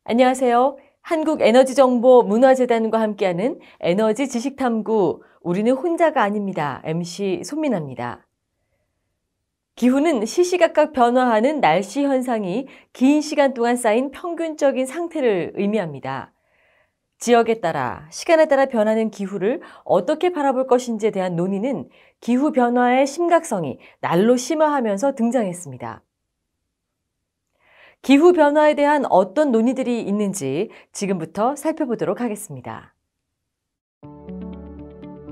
안녕하세요. 한국에너지정보문화재단과 함께하는 에너지 지식탐구, 우리는 혼자가 아닙니다. MC 손민아입니다. 기후는 시시각각 변화하는 날씨 현상이 긴 시간 동안 쌓인 평균적인 상태를 의미합니다. 지역에 따라, 시간에 따라 변하는 기후를 어떻게 바라볼 것인지에 대한 논의는 기후 변화의 심각성이 날로 심화하면서 등장했습니다. 기후 변화에 대한 어떤 논의들이 있는지 지금부터 살펴보도록 하겠습니다.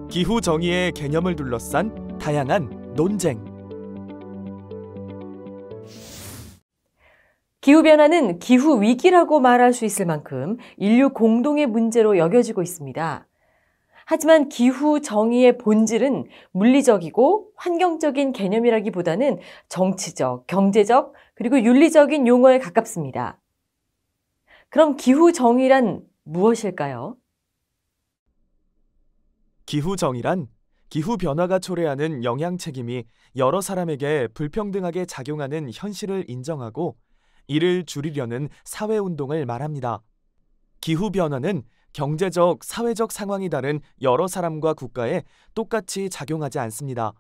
기후 정의의 개념을 둘러싼 다양한 논쟁. 기후변화는 기후 위기라고 말할 수 있을 만큼 인류 공동의 문제로 여겨지고 있습니다. 하지만 기후 정의의 본질은 물리적이고 환경적인 개념이라기보다는 정치적, 경제적, 그리고 윤리적인 용어에 가깝습니다. 그럼 기후 정의란 무엇일까요? 기후 정의란 기후 변화가 초래하는 영향 책임이 여러 사람에게 불평등하게 작용하는 현실을 인정하고 이를 줄이려는 사회 운동을 말합니다. 기후 변화는 경제적, 사회적 상황이 다른 여러 사람과 국가에 똑같이 작용하지 않습니다.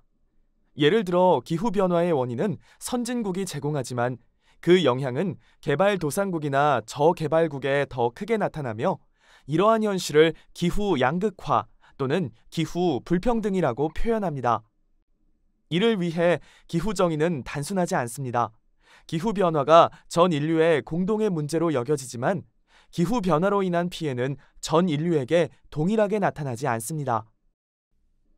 예를 들어 기후 변화의 원인은 선진국이 제공하지만 그 영향은 개발도상국이나 저개발국에 더 크게 나타나며 이러한 현실을 기후 양극화 또는 기후 불평등이라고 표현합니다. 이를 위해 기후 정의는 단순하지 않습니다. 기후 변화가 전 인류의 공동의 문제로 여겨지지만 기후 변화로 인한 피해는 전 인류에게 동일하게 나타나지 않습니다.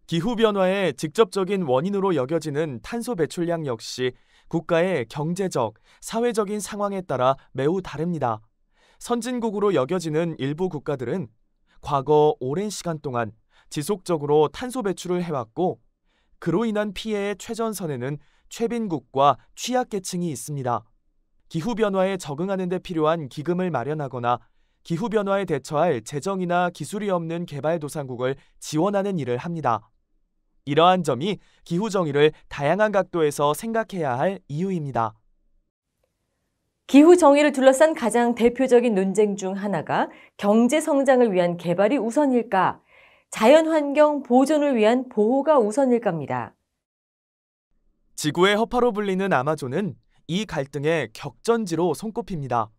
기후 변화의 직접적인 원인으로 여겨지는 탄소 배출량 역시 국가의 경제적, 사회적인 상황에 따라 매우 다릅니다. 선진국으로 여겨지는 일부 국가들은 과거 오랜 시간 동안 지속적으로 탄소 배출을 해왔고 그로 인한 피해의 최전선에는 최빈국과 취약계층이 있습니다. 기후변화에 적응하는 데 필요한 기금을 마련하거나 기후변화에 대처할 재정이나 기술이 없는 개발도상국을 지원하는 일을 합니다. 이러한 점이 기후 정의를 다양한 각도에서 생각해야 할 이유입니다. 기후 정의를 둘러싼 가장 대표적인 논쟁 중 하나가 경제 성장을 위한 개발이 우선일까, 자연환경 보존을 위한 보호가 우선일까입니다. 지구의 허파로 불리는 아마존은 이 갈등의 격전지로 손꼽힙니다.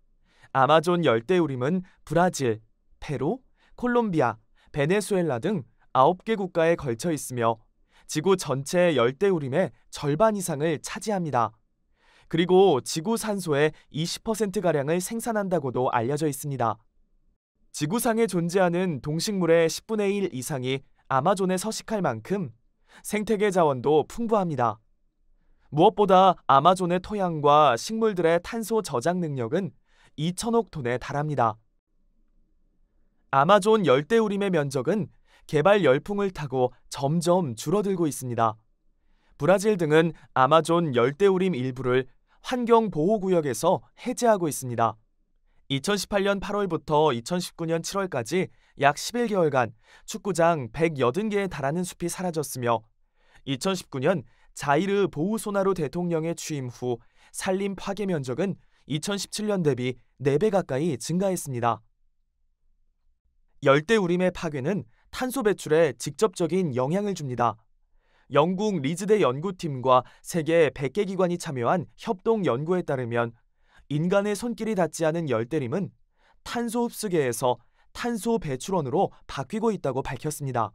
아마존 열대우림은 브라질, 페루, 콜롬비아, 베네수엘라 등 9개 국가에 걸쳐 있으며 지구 전체의 열대우림의 절반 이상을 차지합니다. 그리고 지구 산소의 20%가량을 생산한다고도 알려져 있습니다. 지구상에 존재하는 동식물의 10분의 1 이상이 아마존에 서식할 만큼 생태계 자원도 풍부합니다. 무엇보다 아마존의 토양과 식물들의 탄소 저장 능력은 2천억 톤에 달합니다. 아마존 열대우림의 면적은 개발 열풍을 타고 점점 줄어들고 있습니다. 브라질 등은 아마존 열대우림 일부를 환경보호구역에서 해제하고 있습니다. 2018년 8월부터 2019년 7월까지 약 11개월간 축구장 180개에 달하는 숲이 사라졌으며 2019년 자이르 보우소나루 대통령의 취임 후 산림 파괴 면적은 2017년 대비 4배 가까이 증가했습니다. 열대우림의 파괴는 탄소 배출에 직접적인 영향을 줍니다. 영국 리즈대 연구팀과 세계 100개 기관이 참여한 협동 연구에 따르면 인간의 손길이 닿지 않은 열대림은 탄소 흡수계에서 탄소 배출원으로 바뀌고 있다고 밝혔습니다.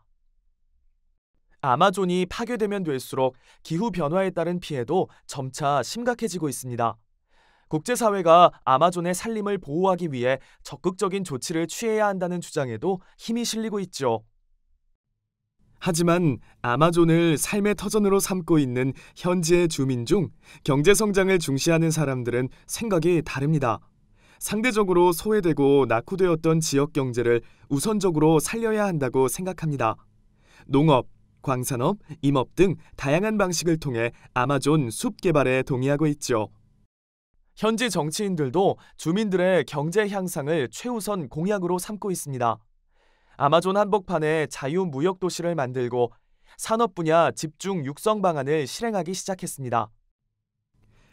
아마존이 파괴되면 될수록 기후 변화에 따른 피해도 점차 심각해지고 있습니다. 국제사회가 아마존의 산림을 보호하기 위해 적극적인 조치를 취해야 한다는 주장에도 힘이 실리고 있죠. 하지만 아마존을 삶의 터전으로 삼고 있는 현지의 주민 중 경제성장을 중시하는 사람들은 생각이 다릅니다. 상대적으로 소외되고 낙후되었던 지역 경제를 우선적으로 살려야 한다고 생각합니다. 농업, 광산업, 임업 등 다양한 방식을 통해 아마존 숲 개발에 동의하고 있죠. 현지 정치인들도 주민들의 경제 향상을 최우선 공약으로 삼고 있습니다. 아마존 한복판에 자유무역도시를 만들고 산업 분야 집중 육성 방안을 실행하기 시작했습니다.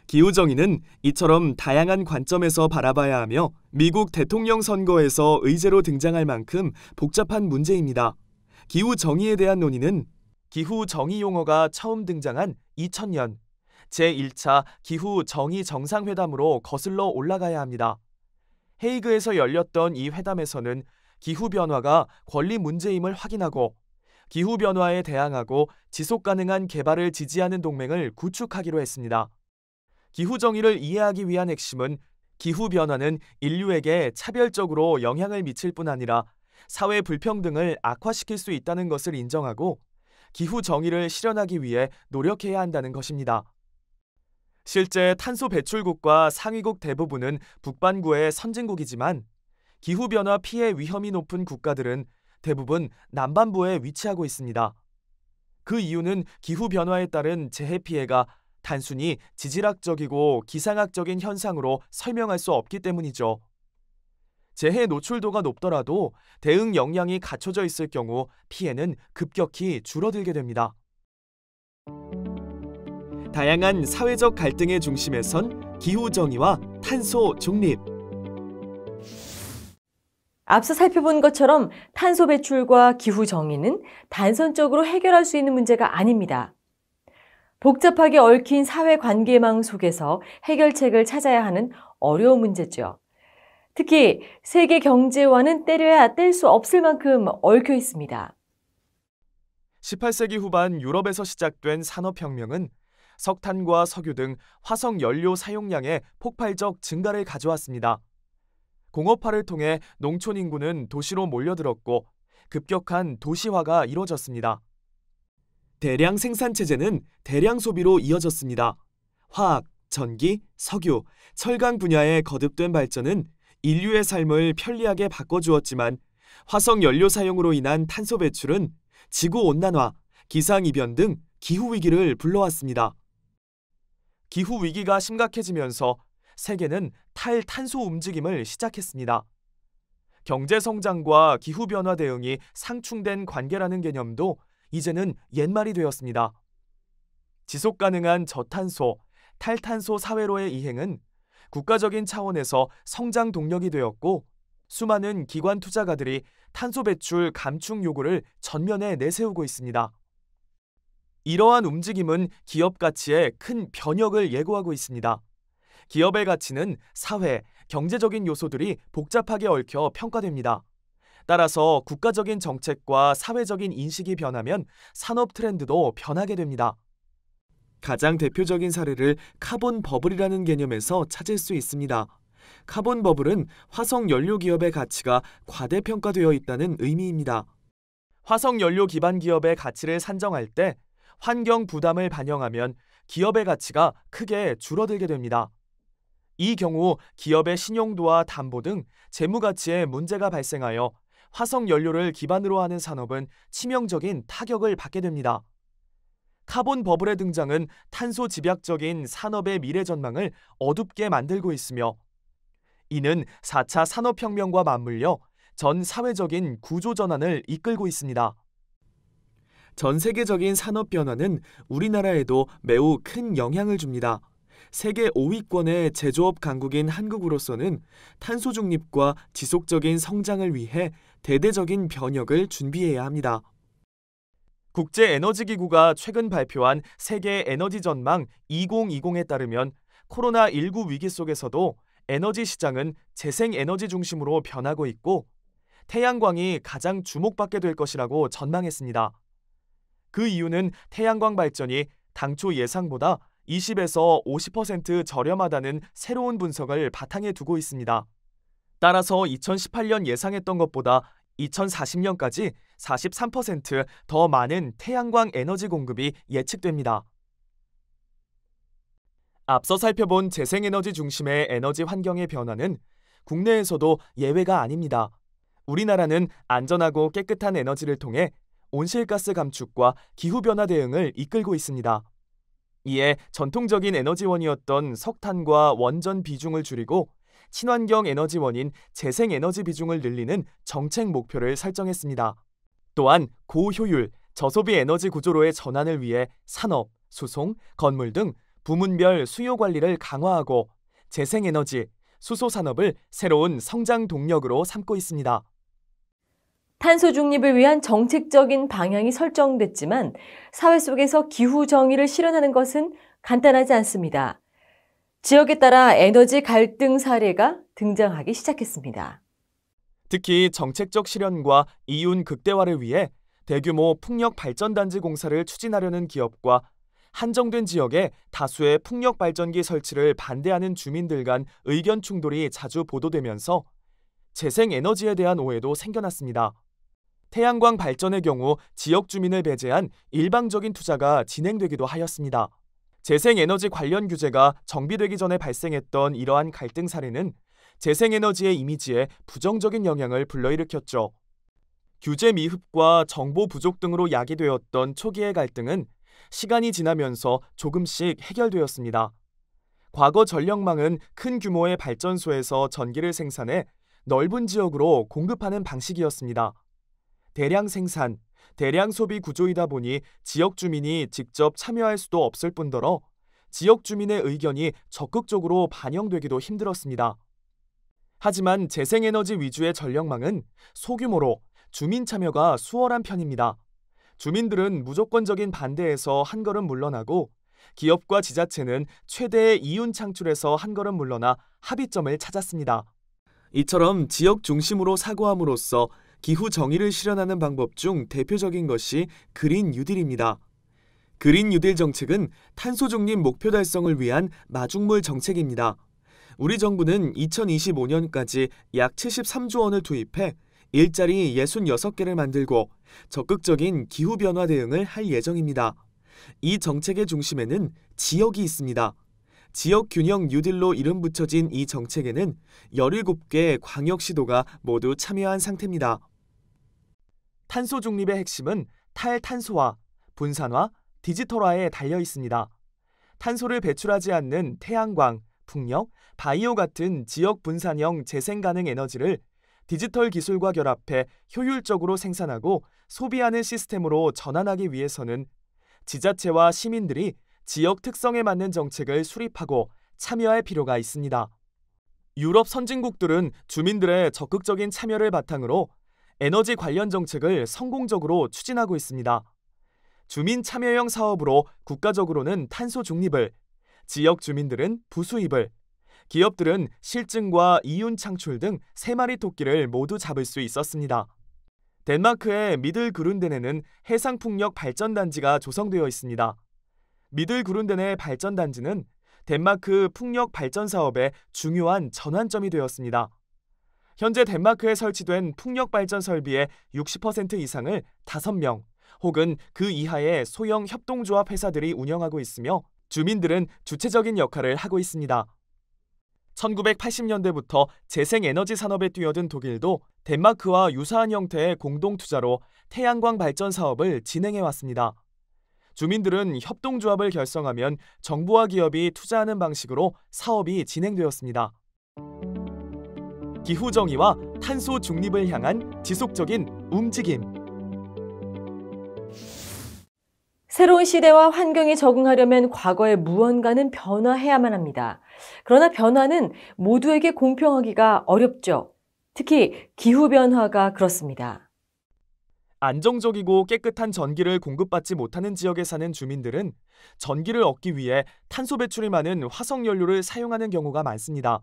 기후정의는 이처럼 다양한 관점에서 바라봐야 하며 미국 대통령 선거에서 의제로 등장할 만큼 복잡한 문제입니다. 기후정의에 대한 논의는 기후정의 용어가 처음 등장한 2000년 제1차 기후정의 정상회담으로 거슬러 올라가야 합니다. 헤이그에서 열렸던 이 회담에서는 기후변화가 권리 문제임을 확인하고 기후변화에 대항하고 지속가능한 개발을 지지하는 동맹을 구축하기로 했습니다. 기후정의를 이해하기 위한 핵심은 기후변화는 인류에게 차별적으로 영향을 미칠 뿐 아니라 사회 불평등을 악화시킬 수 있다는 것을 인정하고 기후정의를 실현하기 위해 노력해야 한다는 것입니다. 실제 탄소 배출국과 상위국 대부분은 북반구의 선진국이지만 기후변화 피해 위험이 높은 국가들은 대부분 남반부에 위치하고 있습니다. 그 이유는 기후변화에 따른 재해 피해가 단순히 지질학적이고 기상학적인 현상으로 설명할 수 없기 때문이죠. 재해 노출도가 높더라도 대응 역량이 갖춰져 있을 경우 피해는 급격히 줄어들게 됩니다. 다양한 사회적 갈등의 중심에 선 기후정의와 탄소 중립. 앞서 살펴본 것처럼 탄소 배출과 기후 정의는 단선적으로 해결할 수 있는 문제가 아닙니다. 복잡하게 얽힌 사회 관계망 속에서 해결책을 찾아야 하는 어려운 문제죠. 특히 세계 경제와는 떼려야 뗄 수 없을 만큼 얽혀 있습니다. 18세기 후반 유럽에서 시작된 산업혁명은 석탄과 석유 등 화석 연료 사용량의 폭발적 증가를 가져왔습니다. 공업화를 통해 농촌 인구는 도시로 몰려들었고 급격한 도시화가 이루어졌습니다. 대량 생산 체제는 대량 소비로 이어졌습니다. 화학, 전기, 석유, 철강 분야의 거듭된 발전은 인류의 삶을 편리하게 바꿔주었지만 화석 연료 사용으로 인한 탄소 배출은 지구온난화, 기상이변 등 기후위기를 불러왔습니다. 기후위기가 심각해지면서 세계는 탈탄소 움직임을 시작했습니다. 경제성장과 기후변화 대응이 상충된 관계라는 개념도 이제는 옛말이 되었습니다. 지속가능한 저탄소, 탈탄소 사회로의 이행은 국가적인 차원에서 성장 동력이 되었고 수많은 기관 투자가들이 탄소 배출 감축 요구를 전면에 내세우고 있습니다. 이러한 움직임은 기업 가치에 큰 변혁을 예고하고 있습니다. 기업의 가치는 사회, 경제적인 요소들이 복잡하게 얽혀 평가됩니다. 따라서 국가적인 정책과 사회적인 인식이 변하면 산업 트렌드도 변하게 됩니다. 가장 대표적인 사례를 카본 버블이라는 개념에서 찾을 수 있습니다. 카본 버블은 화석 연료 기업의 가치가 과대평가되어 있다는 의미입니다. 화석 연료 기반 기업의 가치를 산정할 때 환경 부담을 반영하면 기업의 가치가 크게 줄어들게 됩니다. 이 경우 기업의 신용도와 담보 등 재무 가치에 문제가 발생하여 화석 연료를 기반으로 하는 산업은 치명적인 타격을 받게 됩니다. 카본 버블의 등장은 탄소 집약적인 산업의 미래 전망을 어둡게 만들고 있으며 이는 4차 산업혁명과 맞물려 전 사회적인 구조 전환을 이끌고 있습니다. 전 세계적인 산업 변화는 우리나라에도 매우 큰 영향을 줍니다. 세계 5위권의 제조업 강국인 한국으로서는 탄소 중립과 지속적인 성장을 위해 대대적인 변혁을 준비해야 합니다. 국제에너지기구가 최근 발표한 세계 에너지 전망 2020에 따르면 코로나19 위기 속에서도 에너지 시장은 재생에너지 중심으로 변하고 있고 태양광이 가장 주목받게 될 것이라고 전망했습니다. 그 이유는 태양광 발전이 당초 예상보다 20에서 50% 저렴하다는 새로운 분석을 바탕에 두고 있습니다. 따라서 2018년 예상했던 것보다 2040년까지 43% 많은 태양광 에너지 공급이 예측됩니다. 앞서 살펴본 재생에너지 중심의 에너지 환경의 변화는 국내에서도 예외가 아닙니다. 우리나라는 안전하고 깨끗한 에너지를 통해 온실가스 감축과 기후변화 대응을 이끌고 있습니다. 이에 전통적인 에너지원이었던 석탄과 원전 비중을 줄이고 친환경 에너지원인 재생에너지 비중을 늘리는 정책 목표를 설정했습니다. 또한 고효율, 저소비 에너지 구조로의 전환을 위해 산업, 수송, 건물 등 부문별 수요 관리를 강화하고 재생에너지, 수소산업을 새로운 성장 동력으로 삼고 있습니다. 탄소 중립을 위한 정책적인 방향이 설정됐지만 사회 속에서 기후 정의를 실현하는 것은 간단하지 않습니다. 지역에 따라 에너지 갈등 사례가 등장하기 시작했습니다. 특히 정책적 실현과 이윤 극대화를 위해 대규모 풍력 발전단지 공사를 추진하려는 기업과 한정된 지역에 다수의 풍력 발전기 설치를 반대하는 주민들 간 의견 충돌이 자주 보도되면서 재생에너지에 대한 오해도 생겨났습니다. 태양광 발전의 경우 지역 주민을 배제한 일방적인 투자가 진행되기도 하였습니다. 재생에너지 관련 규제가 정비되기 전에 발생했던 이러한 갈등 사례는 재생에너지의 이미지에 부정적인 영향을 불러일으켰죠. 규제 미흡과 정보 부족 등으로 야기되었던 초기의 갈등은 시간이 지나면서 조금씩 해결되었습니다. 과거 전력망은 큰 규모의 발전소에서 전기를 생산해 넓은 지역으로 공급하는 방식이었습니다. 대량 생산, 대량 소비 구조이다 보니 지역 주민이 직접 참여할 수도 없을 뿐더러 지역 주민의 의견이 적극적으로 반영되기도 힘들었습니다. 하지만 재생에너지 위주의 전력망은 소규모로 주민 참여가 수월한 편입니다. 주민들은 무조건적인 반대에서 한 걸음 물러나고 기업과 지자체는 최대의 이윤 창출에서 한 걸음 물러나 합의점을 찾았습니다. 이처럼 지역 중심으로 사고함으로써 기후 정의를 실현하는 방법 중 대표적인 것이 그린 뉴딜입니다. 그린 뉴딜 정책은 탄소 중립 목표 달성을 위한 마중물 정책입니다. 우리 정부는 2025년까지 약 73조 원을 투입해 일자리 66개를 만들고 적극적인 기후변화 대응을 할 예정입니다. 이 정책의 중심에는 지역이 있습니다. 지역균형 뉴딜로 이름 붙여진 이 정책에는 17개 광역시도가 모두 참여한 상태입니다. 탄소 중립의 핵심은 탈탄소화, 분산화, 디지털화에 달려 있습니다. 탄소를 배출하지 않는 태양광, 풍력, 바이오 같은 지역 분산형 재생 가능 에너지를 디지털 기술과 결합해 효율적으로 생산하고 소비하는 시스템으로 전환하기 위해서는 지자체와 시민들이 지역 특성에 맞는 정책을 수립하고 참여할 필요가 있습니다. 유럽 선진국들은 주민들의 적극적인 참여를 바탕으로 에너지 관련 정책을 성공적으로 추진하고 있습니다. 주민 참여형 사업으로 국가적으로는 탄소 중립을, 지역 주민들은 부수입을, 기업들은 실증과 이윤 창출 등 3마리 토끼를 모두 잡을 수 있었습니다. 덴마크의 미들그룬덴에는 해상풍력 발전단지가 조성되어 있습니다. 미들그룬덴의 발전단지는 덴마크 풍력 발전 사업의 중요한 전환점이 되었습니다. 현재 덴마크에 설치된 풍력 발전 설비의 60% 이상을 5명 혹은 그 이하의 소형 협동조합 회사들이 운영하고 있으며 주민들은 주체적인 역할을 하고 있습니다. 1980년대부터 재생에너지 산업에 뛰어든 독일도 덴마크와 유사한 형태의 공동투자로 태양광 발전 사업을 진행해왔습니다. 주민들은 협동조합을 결성하면 정부와 기업이 투자하는 방식으로 사업이 진행되었습니다. 기후정의와 탄소 중립을 향한 지속적인 움직임. 새로운 시대와 환경에 적응하려면 과거의 무언가는 변화해야만 합니다. 그러나 변화는 모두에게 공평하기가 어렵죠. 특히 기후변화가 그렇습니다. 안정적이고 깨끗한 전기를 공급받지 못하는 지역에 사는 주민들은 전기를 얻기 위해 탄소 배출이 많은 화석연료를 사용하는 경우가 많습니다.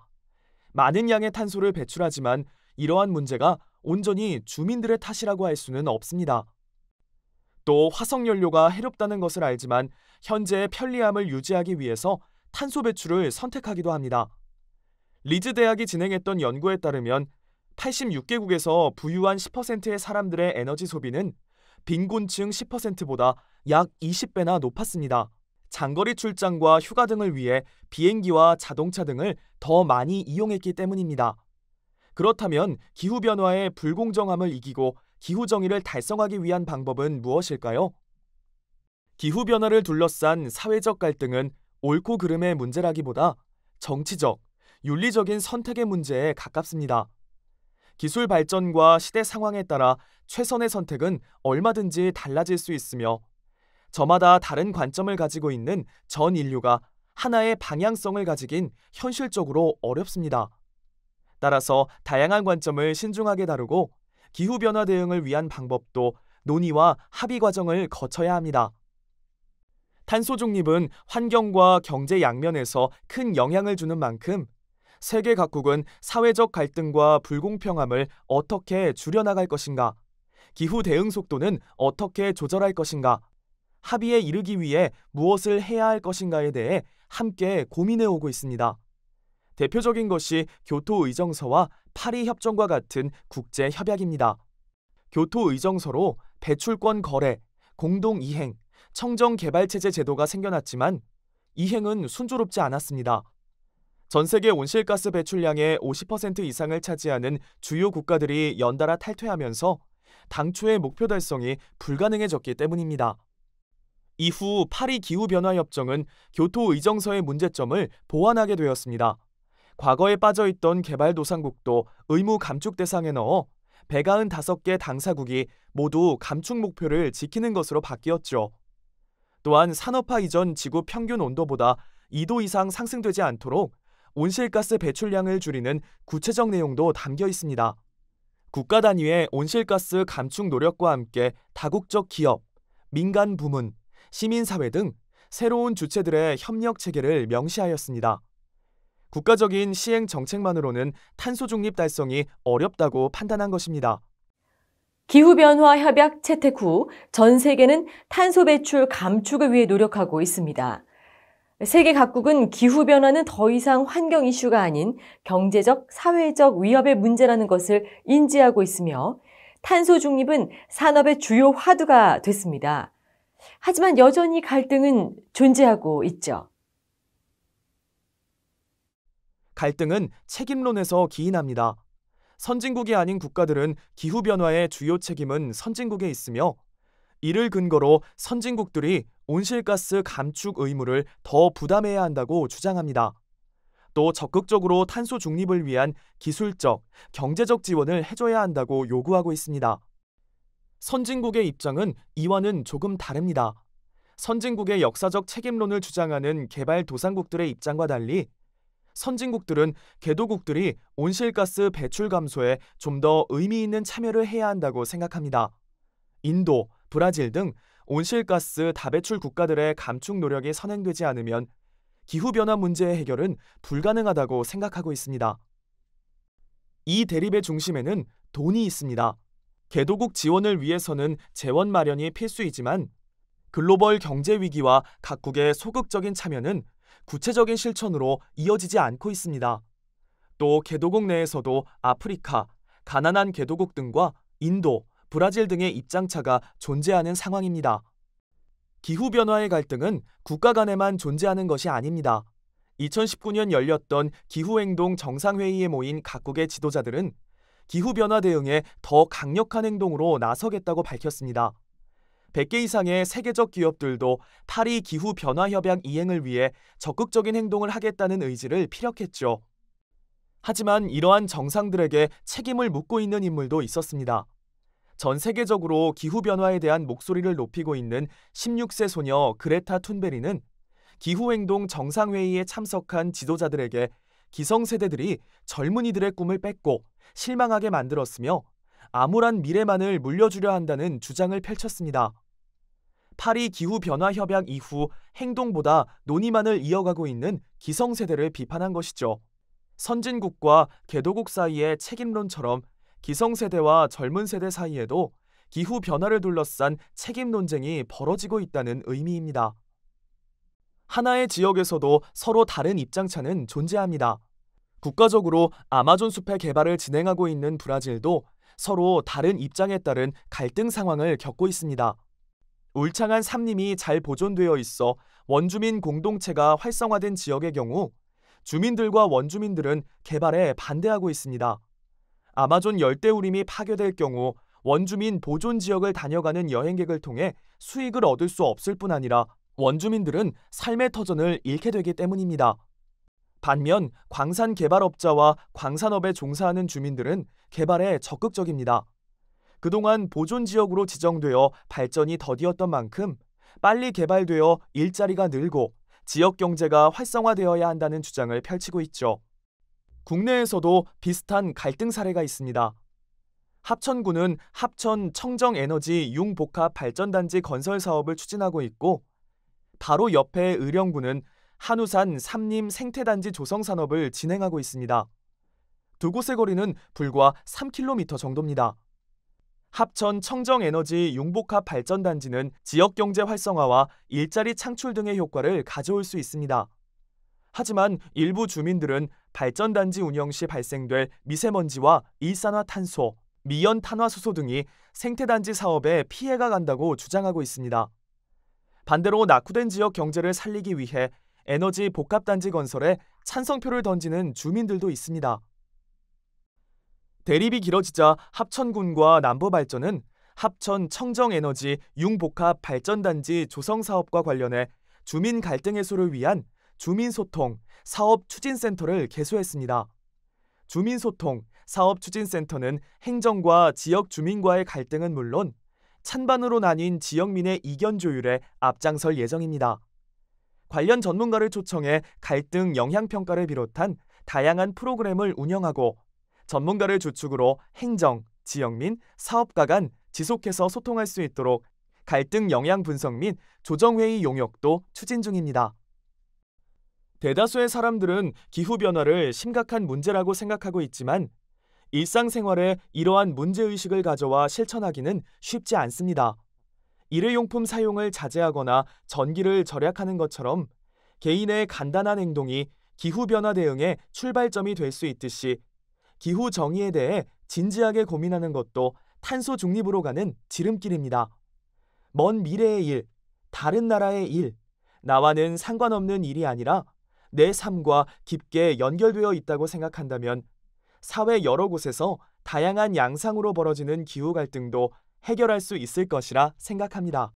많은 양의 탄소를 배출하지만 이러한 문제가 온전히 주민들의 탓이라고 할 수는 없습니다. 또 화석연료가 해롭다는 것을 알지만 현재의 편리함을 유지하기 위해서 탄소 배출을 선택하기도 합니다. 리즈 대학이 진행했던 연구에 따르면 86개국에서 부유한 10%의 사람들의 에너지 소비는 빈곤층 10%보다 약 20배나 높았습니다. 장거리 출장과 휴가 등을 위해 비행기와 자동차 등을 더 많이 이용했기 때문입니다. 그렇다면 기후변화의 불공정함을 이기고 기후정의를 달성하기 위한 방법은 무엇일까요? 기후변화를 둘러싼 사회적 갈등은 옳고 그름의 문제라기보다 정치적, 윤리적인 선택의 문제에 가깝습니다. 기술 발전과 시대 상황에 따라 최선의 선택은 얼마든지 달라질 수 있으며 저마다 다른 관점을 가지고 있는 전 인류가 하나의 방향성을 가지긴 현실적으로 어렵습니다. 따라서 다양한 관점을 신중하게 다루고 기후변화 대응을 위한 방법도 논의와 합의 과정을 거쳐야 합니다. 탄소 중립은 환경과 경제 양면에서 큰 영향을 주는 만큼 세계 각국은 사회적 갈등과 불공평함을 어떻게 줄여나갈 것인가, 기후 대응 속도는 어떻게 조절할 것인가, 합의에 이르기 위해 무엇을 해야 할 것인가에 대해 함께 고민해 오고 있습니다. 대표적인 것이 교토의정서와 파리협정과 같은 국제협약입니다. 교토의정서로 배출권 거래, 공동이행, 청정개발체제 제도가 생겨났지만 이행은 순조롭지 않았습니다. 전 세계 온실가스 배출량의 50% 이상을 차지하는 주요 국가들이 연달아 탈퇴하면서 당초의 목표 달성이 불가능해졌기 때문입니다. 이후 파리 기후변화협정은 교토의정서의 문제점을 보완하게 되었습니다. 과거에 빠져있던 개발도상국도 의무 감축 대상에 넣어 195개 당사국이 모두 감축 목표를 지키는 것으로 바뀌었죠. 또한 산업화 이전 지구 평균 온도보다 2도 이상 상승되지 않도록 온실가스 배출량을 줄이는 구체적 내용도 담겨 있습니다. 국가 단위의 온실가스 감축 노력과 함께 다국적 기업, 민간 부문, 시민사회 등 새로운 주체들의 협력 체계를 명시하였습니다. 국가적인 시행 정책만으로는 탄소 중립 달성이 어렵다고 판단한 것입니다. 기후변화 협약 채택 후 전 세계는 탄소 배출 감축을 위해 노력하고 있습니다. 세계 각국은 기후변화는 더 이상 환경 이슈가 아닌 경제적, 사회적 위협의 문제라는 것을 인지하고 있으며 탄소 중립은 산업의 주요 화두가 됐습니다. 하지만 여전히 갈등은 존재하고 있죠. 갈등은 책임론에서 기인합니다. 선진국이 아닌 국가들은 기후변화의 주요 책임은 선진국에 있으며 이를 근거로 선진국들이 온실가스 감축 의무를 더 부담해야 한다고 주장합니다. 또 적극적으로 탄소 중립을 위한 기술적, 경제적 지원을 해줘야 한다고 요구하고 있습니다. 선진국의 입장은 이와는 조금 다릅니다. 선진국의 역사적 책임론을 주장하는 개발도상국들의 입장과 달리 선진국들은 개도국들이 온실가스 배출 감소에 좀 더 의미 있는 참여를 해야 한다고 생각합니다. 인도, 브라질 등 온실가스 다배출 국가들의 감축 노력이 선행되지 않으면 기후변화 문제의 해결은 불가능하다고 생각하고 있습니다. 이 대립의 중심에는 돈이 있습니다. 개도국 지원을 위해서는 재원 마련이 필수이지만 글로벌 경제 위기와 각국의 소극적인 참여는 구체적인 실천으로 이어지지 않고 있습니다. 또 개도국 내에서도 아프리카, 가난한 개도국 등과 인도, 브라질 등의 입장차가 존재하는 상황입니다. 기후변화의 갈등은 국가 간에만 존재하는 것이 아닙니다. 2019년 열렸던 기후행동 정상회의에 모인 각국의 지도자들은 기후변화 대응에 더 강력한 행동으로 나서겠다고 밝혔습니다. 100개 이상의 세계적 기업들도 파리 기후변화협약 이행을 위해 적극적인 행동을 하겠다는 의지를 피력했죠. 하지만 이러한 정상들에게 책임을 묻고 있는 인물도 있었습니다. 전 세계적으로 기후변화에 대한 목소리를 높이고 있는 16세 소녀 그레타 툰베리는 기후행동 정상회의에 참석한 지도자들에게 기성세대들이 젊은이들의 꿈을 뺏고 실망하게 만들었으며 암울한 미래만을 물려주려 한다는 주장을 펼쳤습니다. 파리 기후변화협약 이후 행동보다 논의만을 이어가고 있는 기성세대를 비판한 것이죠. 선진국과 개도국 사이의 책임론처럼 기성세대와 젊은 세대 사이에도 기후변화를 둘러싼 책임 논쟁이 벌어지고 있다는 의미입니다. 하나의 지역에서도 서로 다른 입장차는 존재합니다. 국가적으로 아마존 숲의 개발을 진행하고 있는 브라질도 서로 다른 입장에 따른 갈등 상황을 겪고 있습니다. 울창한 산림이 잘 보존되어 있어 원주민 공동체가 활성화된 지역의 경우 주민들과 원주민들은 개발에 반대하고 있습니다. 아마존 열대우림이 파괴될 경우 원주민 보존 지역을 다녀가는 여행객을 통해 수익을 얻을 수 없을 뿐 아니라 원주민들은 삶의 터전을 잃게 되기 때문입니다. 반면 광산 개발업자와 광산업에 종사하는 주민들은 개발에 적극적입니다. 그동안 보존 지역으로 지정되어 발전이 더디었던 만큼 빨리 개발되어 일자리가 늘고 지역 경제가 활성화되어야 한다는 주장을 펼치고 있죠. 국내에서도 비슷한 갈등 사례가 있습니다. 합천군은 합천 청정에너지 융복합발전단지 건설 사업을 추진하고 있고, 바로 옆에 의령군은 한우산 삼림 생태단지 조성 산업을 진행하고 있습니다. 두 곳의 거리는 불과 3km 정도입니다. 합천 청정에너지 융복합발전단지는 지역경제 활성화와 일자리 창출 등의 효과를 가져올 수 있습니다. 하지만 일부 주민들은 발전단지 운영 시 발생될 미세먼지와 일산화탄소, 미연탄화수소 등이 생태단지 사업에 피해가 간다고 주장하고 있습니다. 반대로 낙후된 지역 경제를 살리기 위해 에너지 복합단지 건설에 찬성표를 던지는 주민들도 있습니다. 대립이 길어지자 합천군과 남부발전은 합천 청정에너지 융복합발전단지 조성사업과 관련해 주민 갈등 해소를 위한 주민소통, 사업추진센터를 개소했습니다. 주민소통, 사업추진센터는 행정과 지역 주민과의 갈등은 물론 찬반으로 나뉜 지역민의 이견 조율에 앞장설 예정입니다. 관련 전문가를 초청해 갈등 영향평가를 비롯한 다양한 프로그램을 운영하고 전문가를 주축으로 행정, 지역민, 사업가 간 지속해서 소통할 수 있도록 갈등 영향 분석 및 조정회의 용역도 추진 중입니다. 대다수의 사람들은 기후변화를 심각한 문제라고 생각하고 있지만 일상생활에 이러한 문제의식을 가져와 실천하기는 쉽지 않습니다. 일회용품 사용을 자제하거나 전기를 절약하는 것처럼 개인의 간단한 행동이 기후변화 대응의 출발점이 될 수 있듯이 기후 정의에 대해 진지하게 고민하는 것도 탄소 중립으로 가는 지름길입니다. 먼 미래의 일, 다른 나라의 일, 나와는 상관없는 일이 아니라 내 삶과 깊게 연결되어 있다고 생각한다면 사회 여러 곳에서 다양한 양상으로 벌어지는 기후 갈등도 해결할 수 있을 것이라 생각합니다.